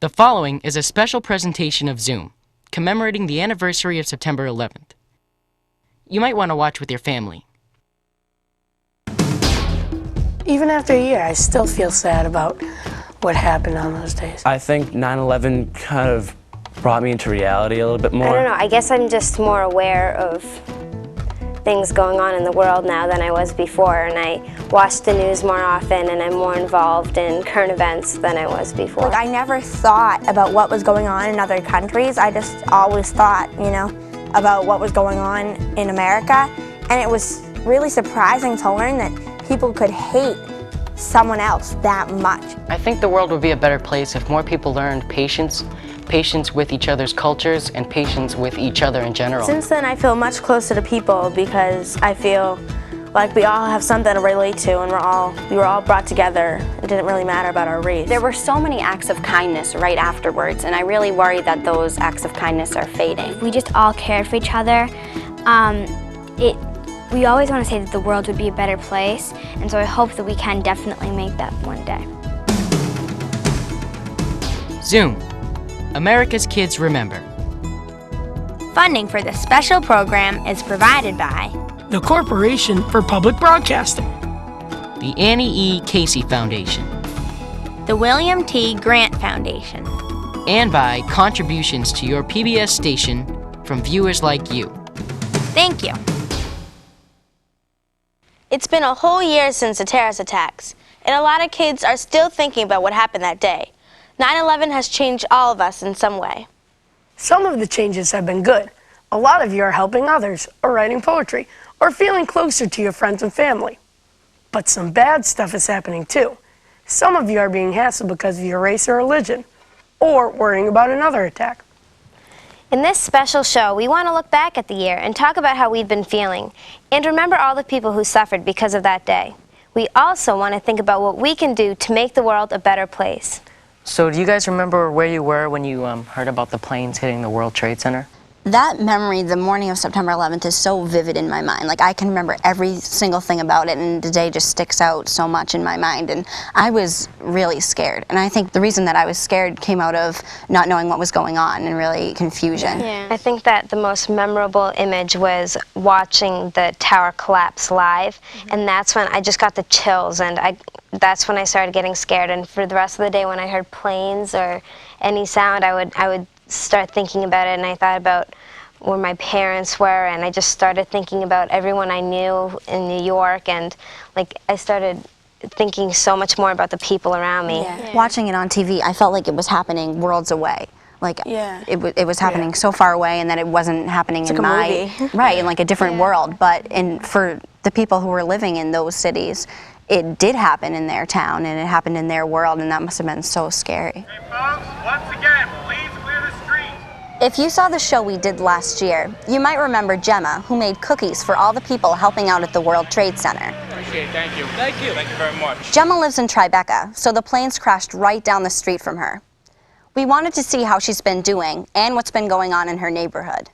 The following is a special presentation of Zoom, commemorating the anniversary of September 11th. You might want to watch with your family. Even after a year, I still feel sad about what happened on those days. I think 9/11 kind of brought me into reality a little bit more. I don't know, I guess I'm just more aware of things going on in the world now than I was before, and I watch the news more often and I'm more involved in current events than I was before. Like, I never thought about what was going on in other countries. I just always thought, about what was going on in America, and it was really surprising to learn that people could hate someone else that much. I think the world would be a better place if more people learned patience with each other's cultures, and patience with each other in general. Since then, I feel much closer to people because I feel like we all have something to relate to, and we were all brought together. It didn't really matter about our race. There were so many acts of kindness right afterwards, and I really worry that those acts of kindness are fading. We just all cared for each other. We always want to say that the world would be a better place, and so I hope that we can definitely make that one day. Zoom, America's Kids Remember. Funding for this special program is provided by The Corporation for Public Broadcasting, The Annie E. Casey Foundation, the William T. Grant Foundation, and by contributions to your PBS station from viewers like you. Thank you. It's been a whole year since the terrorist attacks, and a lot of kids are still thinking about what happened that day. 9/11 has changed all of us in some way. Some of the changes have been good. A lot of you are helping others, or writing poetry, or feeling closer to your friends and family. But some bad stuff is happening too. Some of you are being hassled because of your race or religion, or worrying about another attack. In this special show, we want to look back at the year and talk about how we've been feeling, and remember all the people who suffered because of that day. We also want to think about what we can do to make the world a better place. So do you guys remember where you were when you heard about the planes hitting the World Trade Center? That memory, the morning of September 11th, is so vivid in my mind. Like, I can remember every single thing about it, and the day just sticks out so much in my mind. And I was really scared. And I think the reason that I was scared came out of not knowing what was going on and really confusion. Yeah. I think that the most memorable image was watching the tower collapse live, and that's when I just got the chills, and that's when I started getting scared. And for the rest of the day, when I heard planes or any sound, I would start thinking about it, and I thought about where my parents were, and I just started thinking about everyone I knew in New York, and I started thinking so much more about the people around me. Yeah. Watching it on TV, I felt like it was happening worlds away. It was happening so far away, and that it wasn't happening in my right, in a different world. But for the people who were living in those cities, it did happen in their town, and it happened in their world, and that must have been so scary. Hey folks, once again, please clear the street. If you saw the show we did last year, you might remember Gemma, who made cookies for all the people helping out at the World Trade Center. Appreciate it, thank you. Thank you. Thank you very much. Gemma lives in Tribeca, so the planes crashed right down the street from her. We wanted to see how she's been doing and what's been going on in her neighborhood.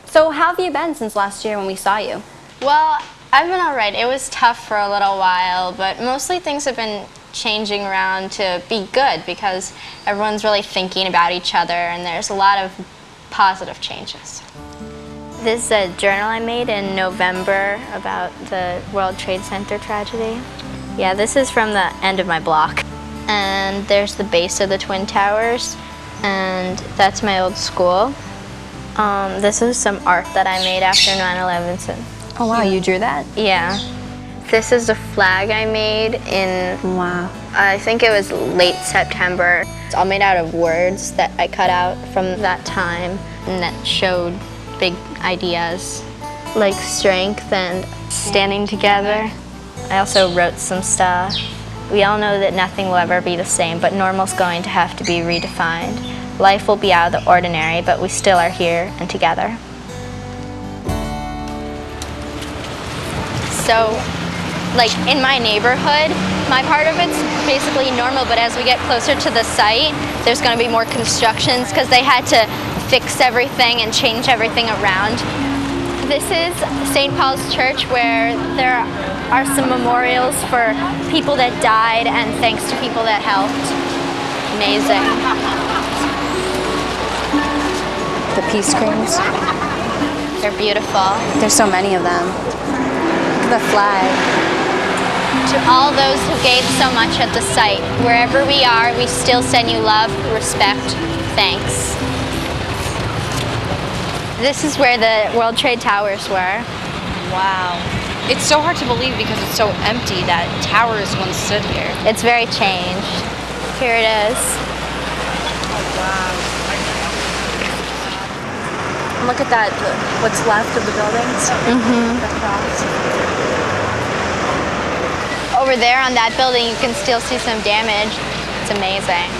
So how have you been since last year when we saw you? Well, I've been all right. It was tough for a little while, but mostly things have been changing around to be good because everyone's really thinking about each other, and there's a lot of positive changes. This is a journal I made in November about the World Trade Center tragedy. Yeah, this is from the end of my block. And there's the base of the Twin Towers, and that's my old school. This is some art that I made after 9/11. Oh wow, you drew that? Yeah. This is a flag I made in, I think it was late September. It's all made out of words that I cut out from that time, and that showed big ideas like strength and standing together. I also wrote some stuff. We all know that nothing will ever be the same, but normal's going to have to be redefined. Life will be out of the ordinary, but we still are here and together. So, in my neighborhood, my part of it's basically normal, but as we get closer to the site, there's going to be more constructions because they had to fix everything and change everything around. This is St. Paul's Church, where there are some memorials for people that died and thanks to people that helped. amazing. The peace screens. They're beautiful. There's so many of them. Look at the flag. To all those who gave so much at the site, wherever we are, we still send you love, respect, thanks. This is where the World Trade Towers were. Wow. It's so hard to believe because it's so empty that towers once stood here. It's very changed. Here it is. Oh, wow. Look at that, what's left of the buildings. The cross. Over there on that building, you can still see some damage. It's amazing.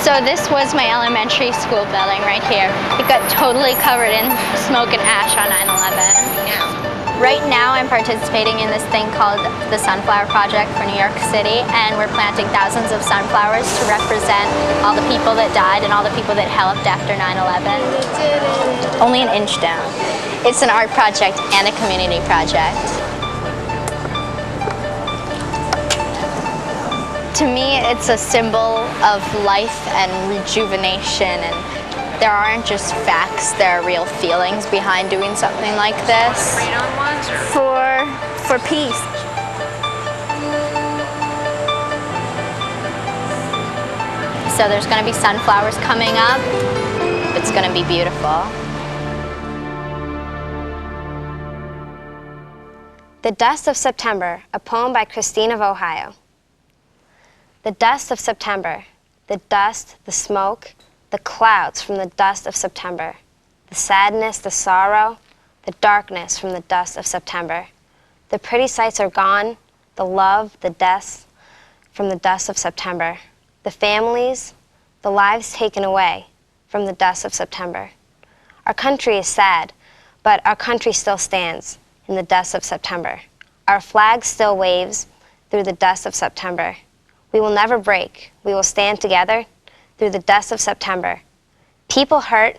So this was my elementary school building right here. It got totally covered in smoke and ash on 9/11. Right now I'm participating in this thing called the Sunflower Project for New York City, and we're planting thousands of sunflowers to represent all the people that died and all the people that helped after 9/11. Only an inch down. It's an art project and a community project. To me, it's a symbol of life and rejuvenation, and there aren't just facts, there are real feelings behind doing something like this. For peace. So there's going to be sunflowers coming up. It's going to be beautiful. The Dust of September, a poem by Christine of Ohio. The dust of September, the dust, the smoke, the clouds from the dust of September, the sadness, the sorrow, the darkness from the dust of September. The pretty sights are gone, the love, the deaths from the dust of September. The families, the lives taken away from the dust of September. Our country is sad, but our country still stands in the dust of September. Our flag still waves through the dust of September. We will never break. We will stand together through the dust of September. People hurt,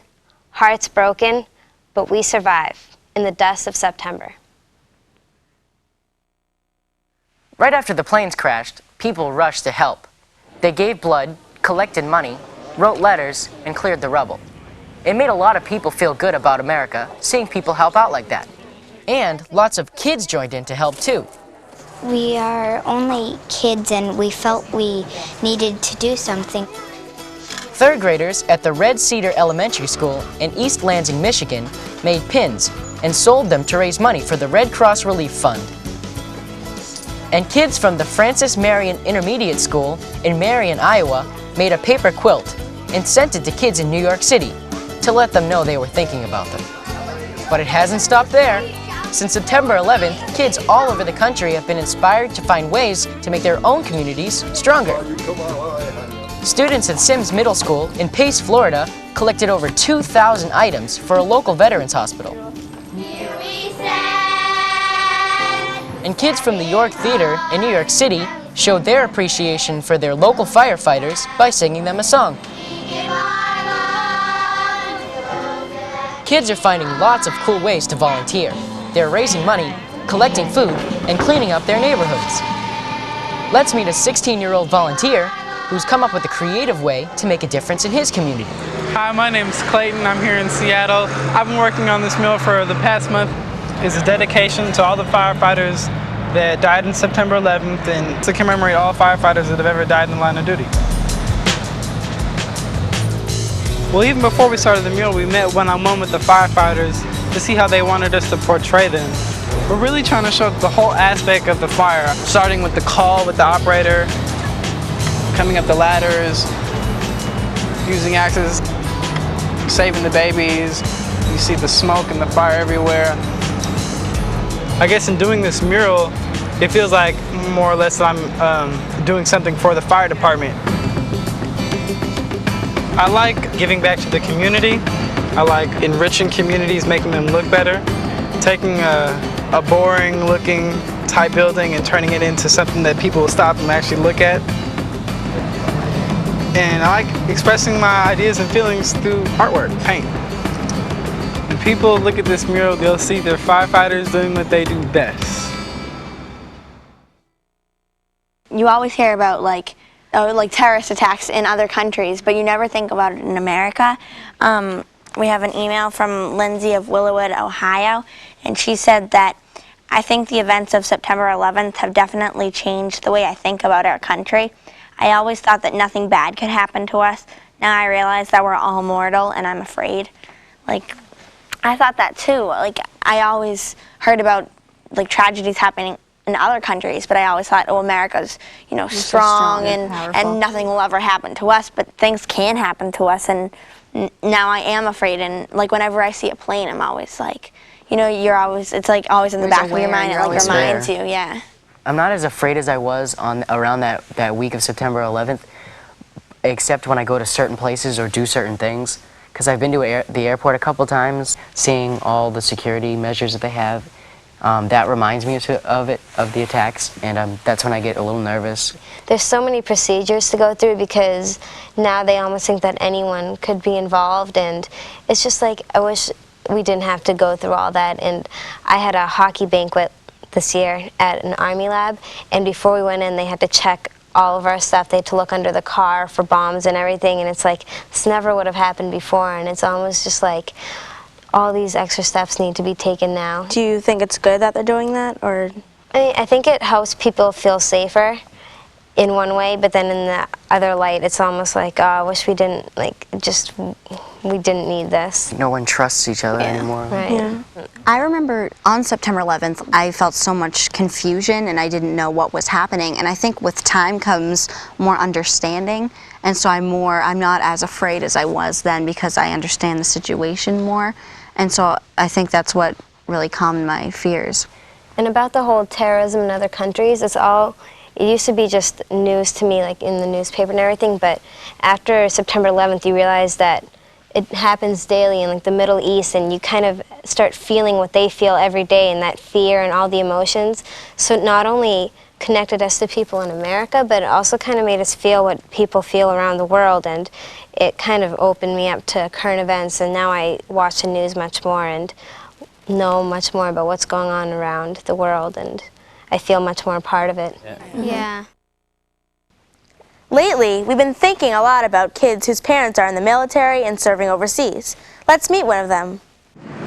hearts broken, but we survive in the dust of September. Right after the planes crashed, people rushed to help. They gave blood, collected money, wrote letters, and cleared the rubble. It made a lot of people feel good about America, seeing people help out like that. And lots of kids joined in to help too. We are only kids and we felt we needed to do something. Third graders at the Red Cedar Elementary School in East Lansing, Michigan made pins and sold them to raise money for the Red Cross Relief Fund. And kids from the Francis Marion Intermediate School in Marion, Iowa made a paper quilt and sent it to kids in New York City to let them know they were thinking about them. But it hasn't stopped there. Since September 11th, kids all over the country have been inspired to find ways to make their own communities stronger. Students at Sims Middle School in Pace, Florida, collected over 2,000 items for a local veterans hospital. And kids from the York Theater in New York City showed their appreciation for their local firefighters by singing them a song. Kids are finding lots of cool ways to volunteer. They're raising money, collecting food, and cleaning up their neighborhoods. Let's meet a 16-year-old volunteer who's come up with a creative way to make a difference in his community. Hi, my name's Clayton. I'm here in Seattle. I've been working on this mural for the past month. It's a dedication to all the firefighters that died on September 11th and to commemorate all firefighters that have ever died in the line of duty. Well, even before we started the mural, we met one-on-one with the firefighters to see how they wanted us to portray them. We're really trying to show the whole aspect of the fire, starting with the call with the operator, coming up the ladders, using axes, saving the babies. You see the smoke and the fire everywhere. I guess in doing this mural, it feels like more or less I'm doing something for the fire department. I like giving back to the community. I like enriching communities, making them look better, taking a boring looking type building and turning it into something that people will stop and actually look at. And I like expressing my ideas and feelings through artwork, paint. When people look at this mural, they'll see their firefighters doing what they do best. You always hear about like like terrorist attacks in other countries, but you never think about it in America. We have an email from Lindsay of Willowwood, Ohio, and she said that, "I think the events of September 11th have definitely changed the way I think about our country. I always thought that nothing bad could happen to us. Now I realize that we're all mortal, and I'm afraid." Like, I thought that too. Like, I always heard about like tragedies happening in other countries, but I always thought, oh, America's, you know, strong and nothing will ever happen to us. But things can happen to us, and now I am afraid. And like whenever I see a plane, I'm always like, you know, it's like always in the back of your mind. It like reminds you, yeah. I'm not as afraid as I was around that week of September 11th, except when I go to certain places or do certain things. Because I've been to the airport a couple times, seeing all the security measures that they have. That reminds me of the attacks, and that's when I get a little nervous. There's so many procedures to go through because now they almost think that anyone could be involved, and it's just like, I wish we didn't have to go through all that. And I had a hockey banquet this year at an Army lab, and before we went in, they had to check all of our stuff. They had to look under the car for bombs and everything, and it's like, this never would have happened before, and it's almost just like, all these extra steps need to be taken now. Do you think it's good that they're doing that, or? I think it helps people feel safer in one way, but then in the other light, it's almost like, oh, I wish we didn't, like, we didn't need this. No one trusts each other anymore. Right. Yeah. I remember on September 11th, I felt so much confusion and I didn't know what was happening. And I think with time comes more understanding. And so I'm not as afraid as I was then because I understand the situation more. And so I think that's what really calmed my fears. And about the whole terrorism in other countries, it used to be just news to me, like in the newspaper and everything, but after September 11th, you realize that it happens daily in like the Middle East, and you kind of start feeling what they feel every day, and that fear and all the emotions. So it not only connected us to people in America, but it also kind of made us feel what people feel around the world, and it kind of opened me up to current events, and now I watch the news much more and know much more about what's going on around the world, and I feel much more a part of it. Yeah. Lately, we've been thinking a lot about kids whose parents are in the military and serving overseas. Let's meet one of them.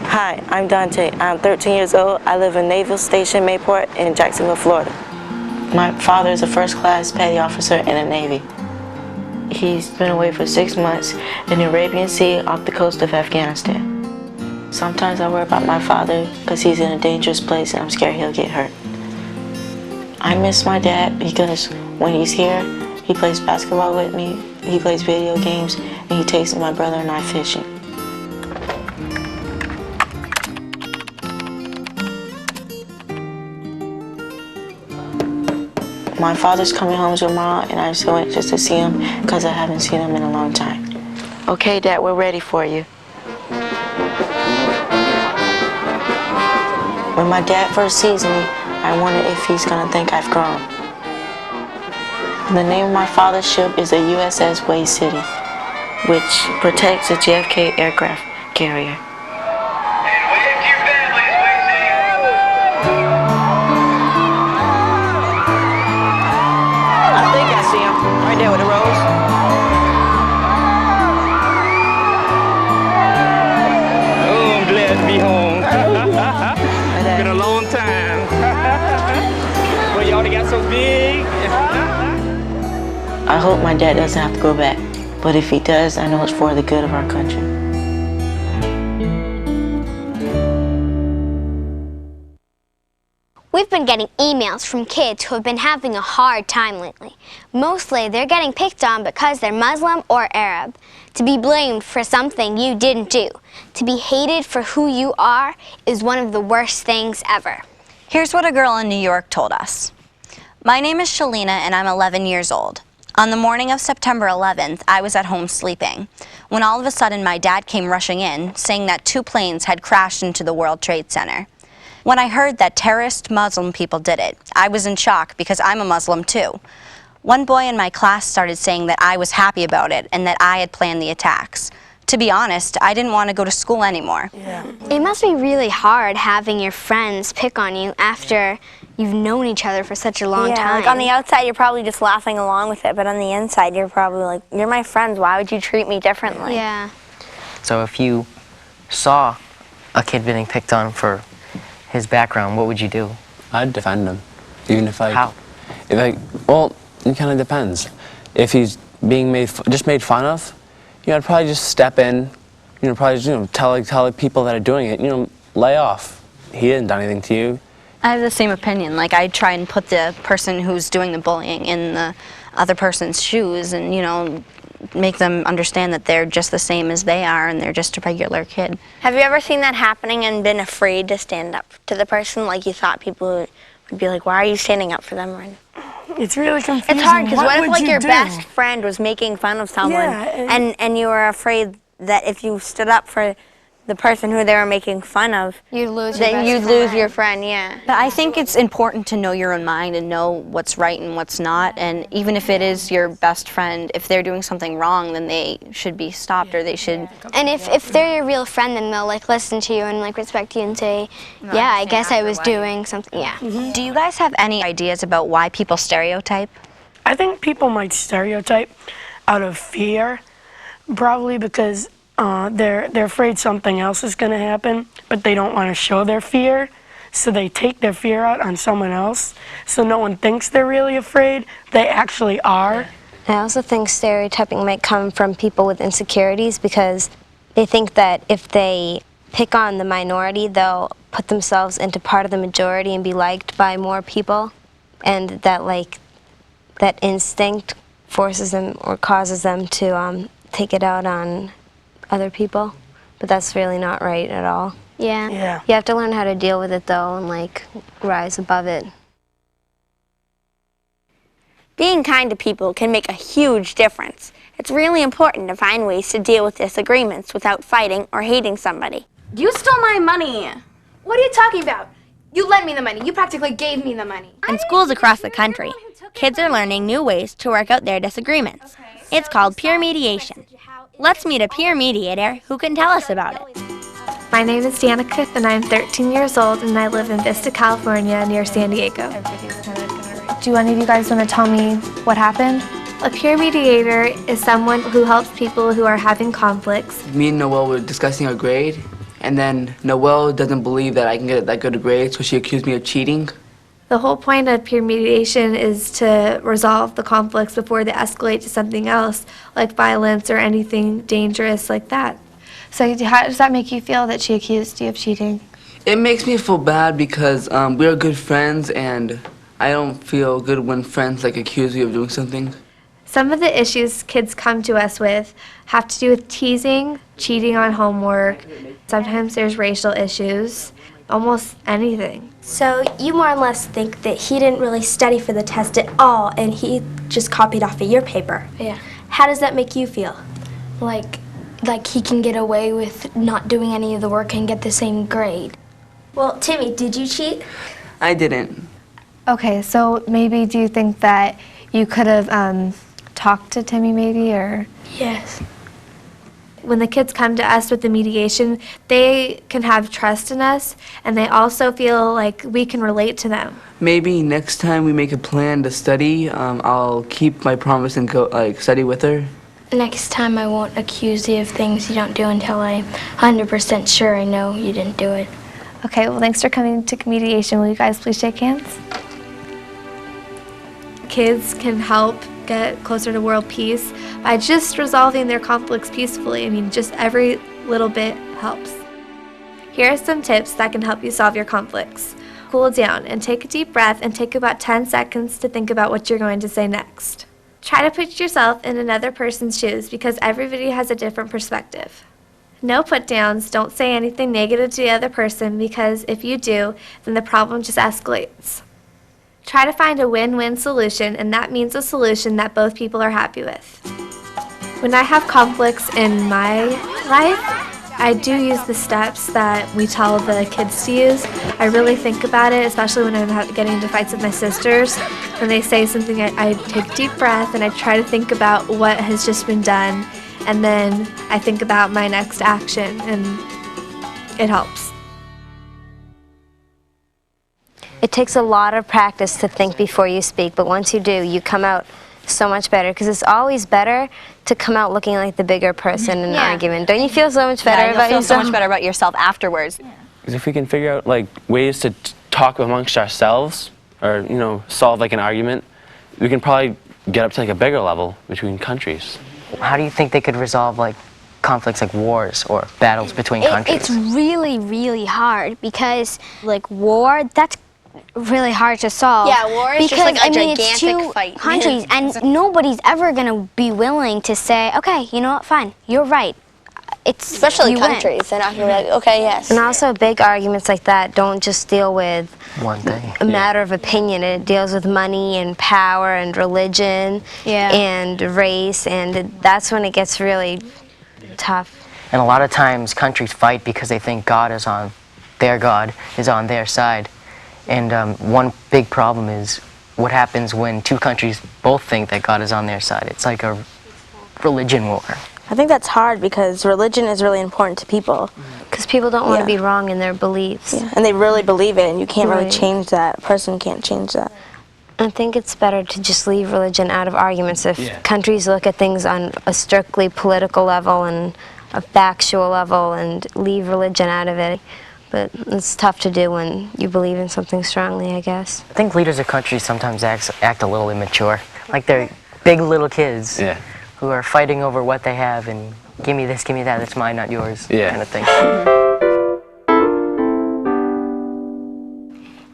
Hi, I'm Dante. I'm 13 years old. I live in Naval Station Mayport in Jacksonville, Florida. My father is a first-class petty officer in the Navy. He's been away for 6 months in the Arabian Sea off the coast of Afghanistan. Sometimes I worry about my father because he's in a dangerous place and I'm scared he'll get hurt. I miss my dad because when he's here, he plays basketball with me, he plays video games, and he takes my brother and I fishing. My father's coming home tomorrow, and I'm so anxious to see him because I haven't seen him in a long time. Okay, Dad, we're ready for you. When my dad first sees me, I wonder if he's gonna think I've grown. The name of my father's ship is the USS Way City, which protects the JFK aircraft carrier. I think I see him right there with the rose. Oh, I'm glad to be home. It's been a long time. Well, y'all got so big. I hope my dad doesn't have to go back, but if he does, I know it's for the good of our country. We've been getting emails from kids who have been having a hard time lately. Mostly, they're getting picked on because they're Muslim or Arab. To be blamed for something you didn't do, to be hated for who you are, is one of the worst things ever. Here's what a girl in New York told us. My name is Shalina and I'm 11 years old. On the morning of September 11th, I was at home sleeping, when all of a sudden my dad came rushing in, saying that 2 planes had crashed into the World Trade Center. When I heard that terrorist Muslim people did it, I was in shock because I'm a Muslim too. One boy in my class started saying that I was happy about it and that I had planned the attacks. to be honest, I didn't want to go to school anymore. Yeah. It must be really hard having your friends pick on you after you've known each other for such a long time. Like on the outside you're probably just laughing along with it, but on the inside you're probably like, you're my friends, why would you treat me differently? Yeah. So if you saw a kid getting picked on for his background, what would you do? I'd defend him, even if I... How? Well, it kind of depends. If he's being made fun of, I'd probably just step in, probably just, tell people that are doing it, lay off. He didn't do anything to you. I have the same opinion. Like, I try and put the person who's doing the bullying in the other person's shoes and, make them understand that they're just the same as they are and they're just a regular kid. Have you ever seen that happening and been afraid to stand up to the person? Like you thought people would be like, why are you standing up for them? It's really confusing. It's hard because what if like your do? best friend was making fun of someone and you were afraid that if you stood up for the person who they were making fun of, you'd lose your friend, yeah. But I think it's important to know your own mind and know what's right and what's not, and even if it is your best friend, if they're doing something wrong, then they should be stopped or they should... And if they're your real friend, then they'll like listen to you and like respect you and say, yeah, I guess I was doing something, yeah. Do you guys have any ideas about why people stereotype? I think people might stereotype out of fear, probably because they're afraid something else is going to happen, but they don't want to show their fear, so they take their fear out on someone else, so no one thinks they're really afraid. They actually are. I also think stereotyping might come from people with insecurities because they think that if they pick on the minority, they'll put themselves into part of the majority and be liked by more people, and that like that instinct forces them or causes them to take it out on other people, but that's really not right at all. Yeah. You have to learn how to deal with it though and like rise above it. Being kind to people can make a huge difference. It's really important to find ways to deal with disagreements without fighting or hating somebody. You stole my money. What are you talking about? You lent me the money. You practically gave me the money. In schools across the country, kids are learning new ways to work out their disagreements. It's called peer mediation. Let's meet a peer mediator who can tell us about it. My name is Danica, and I'm 13 years old, and I live in Vista, California, near San Diego. Do any of you guys want to tell me what happened? A peer mediator is someone who helps people who are having conflicts. Me and Noelle were discussing our grade, and then Noelle doesn't believe that I can get that good a grade, so she accused me of cheating. The whole point of peer mediation is to resolve the conflicts before they escalate to something else, like violence or anything dangerous like that. So how does that make you feel that she accused you of cheating? It makes me feel bad because we're good friends, and I don't feel good when friends accuse you of doing something. Some of the issues kids come to us with have to do with teasing, cheating on homework. Sometimes there's racial issues, almost anything. So you more or less think that he didn't really study for the test at all and he just copied off of your paper. Yeah. How does that make you feel? Like he can get away with not doing any of the work and get the same grade. Well, Timmy, did you cheat? I didn't. Okay, so maybe do you think that you could have talked to Timmy maybe, or? Yes. When the kids come to us with the mediation, they can have trust in us, and they also feel like we can relate to them. Maybe next time we make a plan to study, I'll keep my promise and go study with her. Next time I won't accuse you of things you don't do until I'm 100% sure I know you didn't do it. Okay, well thanks for coming to mediation. Will you guys please shake hands? Kids can help get closer to world peace by just resolving their conflicts peacefully. I mean, just every little bit helps. Here are some tips that can help you solve your conflicts. Cool down and take a deep breath and take about 10 seconds to think about what you're going to say next. Try to put yourself in another person's shoes because everybody has a different perspective. No put downs, don't say anything negative to the other person because if you do, then the problem just escalates. Try to find a win-win solution, and that means a solution that both people are happy with. When I have conflicts in my life, I do use the steps that we tell the kids to use. I really think about it, especially when I'm getting into fights with my sisters. When they say something, I take a deep breath and I try to think about what has just been done and then I think about my next action, and it helps. It takes a lot of practice to think before you speak, but once you do, you come out so much better, because it's always better to come out looking like the bigger person in an argument. Don't you feel so much better about you'll yourself? feel so much better about yourself afterwards. Because if we can figure out like ways to talk amongst ourselves, or solve like an argument, we can probably get up to like a bigger level between countries. How do you think they could resolve like conflicts like wars or battles between countries? It's really, really hard because like war, that's really hard to solve. Yeah, war is because, just like a it's gigantic two fight. countries, and nobody's ever gonna be willing to say, okay, you know what, fine, you're right. It's Especially you win. countries, they're not gonna be like, okay, yes. And also big arguments like that don't just deal with one thing, a matter of opinion. It deals with money and power and religion and race, and that's when it gets really tough. And a lot of times countries fight because they think God is on their side. And one big problem is what happens when two countries both think that God is on their side. It's like a religion war. I think that's hard because religion is really important to people. Because people don't want to be wrong in their beliefs. Yeah. And they really believe it, and you can't really change that. A person can't change that. I think it's better to just leave religion out of arguments. If countries look at things on a strictly political level and a factual level and leave religion out of it. But it's tough to do when you believe in something strongly, I guess. I think leaders of countries sometimes act a little immature. Like they're big little kids who are fighting over what they have and give me this, give me that, it's mine, not yours, kind of thing.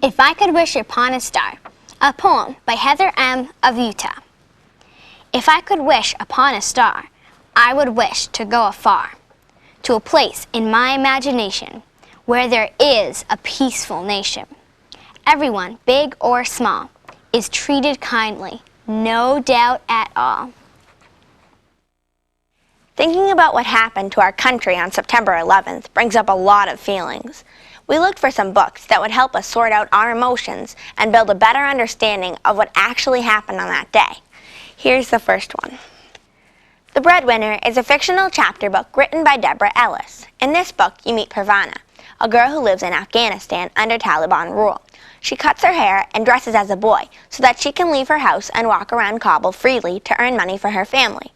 If I Could Wish Upon a Star, a poem by Heather M. of Utah. If I could wish upon a star, I would wish to go afar, to a place in my imagination where there is a peaceful nation. Everyone, big or small, is treated kindly, no doubt at all. Thinking about what happened to our country on September 11th brings up a lot of feelings. We looked for some books that would help us sort out our emotions and build a better understanding of what actually happened on that day. Here's the first one. The Breadwinner is a fictional chapter book written by Deborah Ellis. In this book, you meet Parvana, a girl who lives in Afghanistan under Taliban rule. She cuts her hair and dresses as a boy so that she can leave her house and walk around Kabul freely to earn money for her family.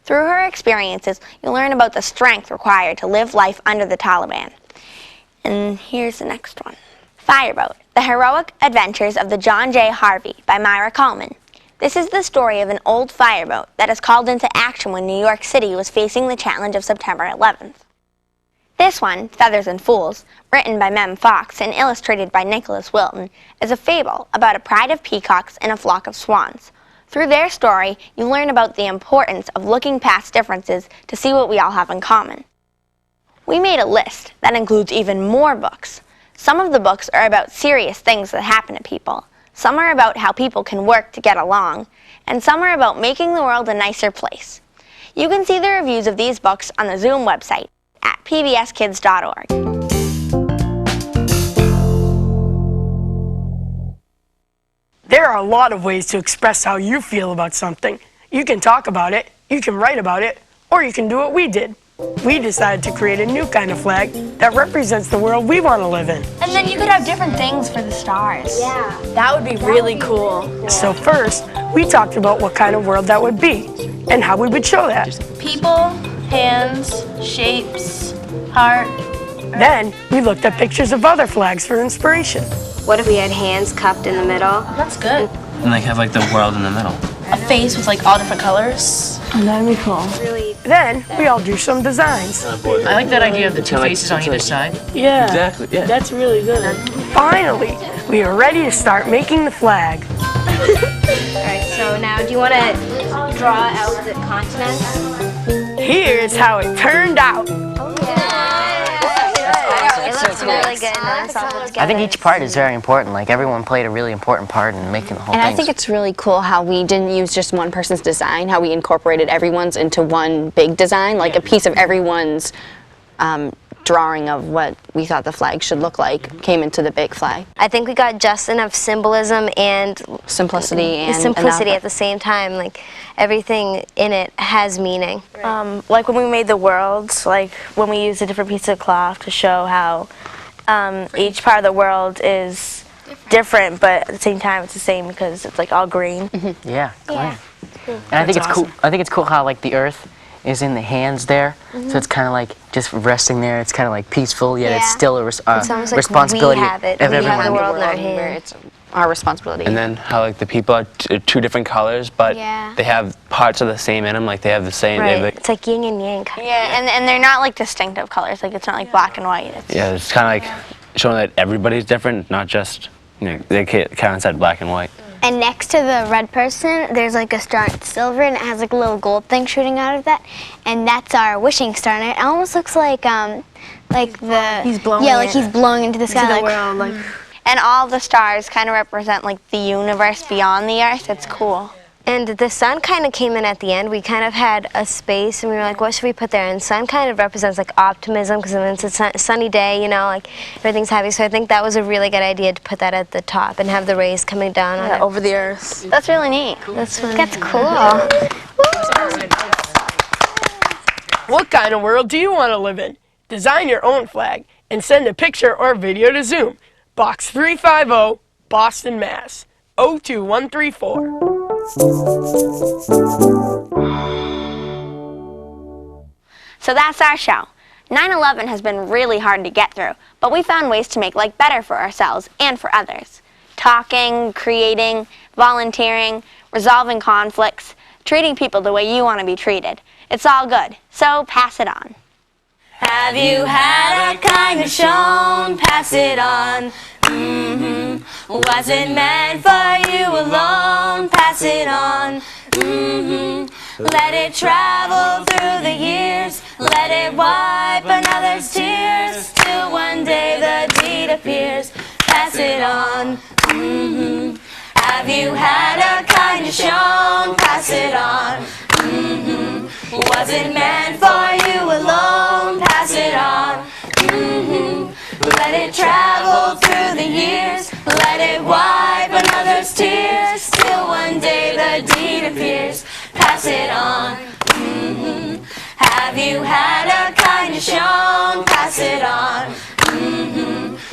Through her experiences, you'll learn about the strength required to live life under the Taliban. And here's the next one. Fireboat, The Heroic Adventures of the John J. Harvey by Myra Coleman. This is the story of an old fireboat that is called into action when New York City was facing the challenge of September 11th. This one, Feathers and Fools, written by Mem Fox and illustrated by Nicholas Wilton, is a fable about a pride of peacocks and a flock of swans. Through their story, you learn about the importance of looking past differences to see what we all have in common. We made a list that includes even more books. Some of the books are about serious things that happen to people. Some are about how people can work to get along. And some are about making the world a nicer place. You can see the reviews of these books on the Zoom website at pbskids.org. There are a lot of ways to express how you feel about something. You can talk about it, you can write about it, or you can do what we did. We decided to create a new kind of flag that represents the world we want to live in. And then you could have different things for the stars. Yeah. That would be really cool. So first, we talked about what kind of world that would be and how we would show that. People, hands, shapes, heart. Then, we looked at pictures of other flags for inspiration. What if we had hands cupped in the middle? That's good. And like have like the world in the middle. A face with like all different colors. That'd be cool. Then, we all drew some designs. I like that idea of the two faces on either side. Yeah. Exactly, yeah. That's really good. Finally, we are ready to start making the flag. Alright, so now do you want to draw out the continents? Here's how it turned out. It looks really good. I think each part is very important. Like everyone played a really important part in making the whole And thing. I think it's really cool how we didn't use just one person's design, how we incorporated everyone's into one big design, like a piece of everyone's drawing of what we thought the flag should look like came into the big flag. I think we got just enough symbolism and simplicity at the same time. Like everything in it has meaning. Like when we made the worlds, like when we used a different piece of cloth to show how each part of the world is different, but at the same time it's the same because it's like all green. Yeah, yeah. And I think it's cool. I think it's cool how like the earth is in the hands there, so it's kind of like just resting there. It's kind of like peaceful, yet it's still a responsibility we have it. of We everyone. have the world in our hands. It's our responsibility. And then how like the people are two different colors, but they have parts of the same in them. Like they have the same. Right. It's like yin and yang. Yeah, and they're not like distinctive colors. Like it's not like black and white. Yeah, it's kind of like showing that everybody's different, not just they kind of said black and white. And next to the red person, there's like a star. It's silver and it has like a little gold thing shooting out of that, and that's our wishing star. And it almost looks like he's blowing. Yeah, like he's blowing into the sky. Into the world, like. And all the stars kind of represent like the universe beyond the earth. It's cool. And the sun kind of came in at the end. We kind of had a space, and we were like, what should we put there? And sun kind of represents like optimism, because when it's a sunny day, like everything's happy. So I think that was a really good idea to put that at the top and have the rays coming down on it. Over the earth. That's really neat. That's cool. What kind of world do you want to live in? Design your own flag and send a picture or video to Zoom. Box 350, Boston, Mass. 02134. So that's our show. 9/11 has been really hard to get through, but we found ways to make life better for ourselves and for others. Talking, creating, volunteering, resolving conflicts, treating people the way you want to be treated. It's all good, so pass it on. Have you had a kindness shown? Pass it on. Wasn't meant for you alone. Pass it on. Let it travel through the years. Let it wipe another's tears. Till one day the deed appears. Pass it on. Have you had a kindness shown? Pass it on. Wasn't meant for you alone. Pass it on. Let it travel through the years. Let it wipe another's tears. Till one day the deed appears. Pass it on. Have you had a kindness shown? Pass it on.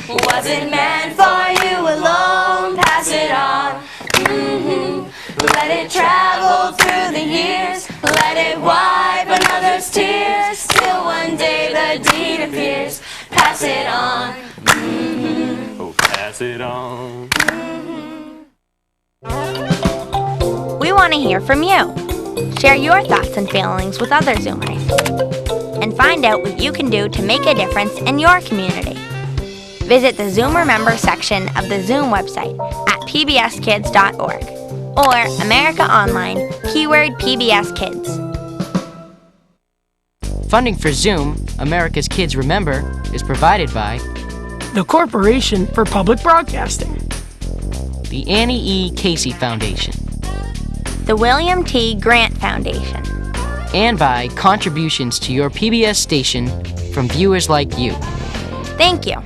Wasn't meant for you alone. Pass it on. Let it travel through the years. Let it wipe another's tears. Till one day the deed appears. Pass it on. Oh, pass it on. We want to hear from you. Share your thoughts and feelings with other Zoomers. And find out what you can do to make a difference in your community. Visit the Zoom Remember section of the Zoom website at pbskids.org or America Online, keyword PBS Kids. Funding for Zoom, America's Kids Remember, is provided by the Corporation for Public Broadcasting, the Annie E. Casey Foundation, the William T. Grant Foundation, and by contributions to your PBS station from viewers like you. Thank you.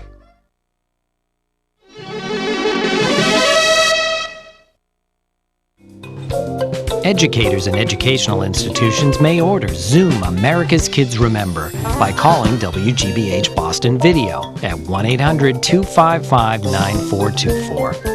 Educators and educational institutions may order Zoom America's Kids Remember by calling WGBH Boston Video at 1-800-255-9424.